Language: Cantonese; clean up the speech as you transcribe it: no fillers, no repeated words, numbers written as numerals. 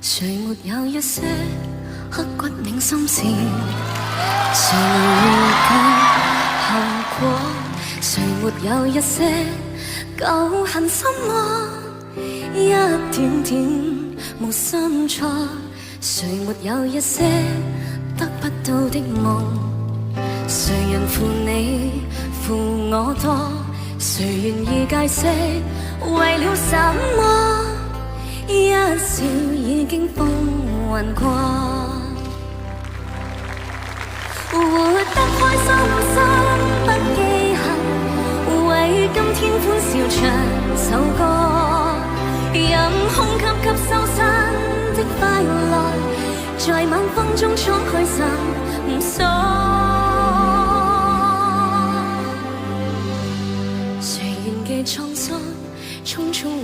誰沒有一些刻骨銘心事？誰能預計後果？誰沒有一些舊恨心魔？一點點無心錯。誰沒有一些得不到的夢？誰人負你負我多？誰願意解釋為了什麼？一笑已經風雲過，活得開心心不記恨，為今天歡笑唱首歌，任空吸吸收新的快樂，在晚風中敞開心鎖。誰願記滄桑匆匆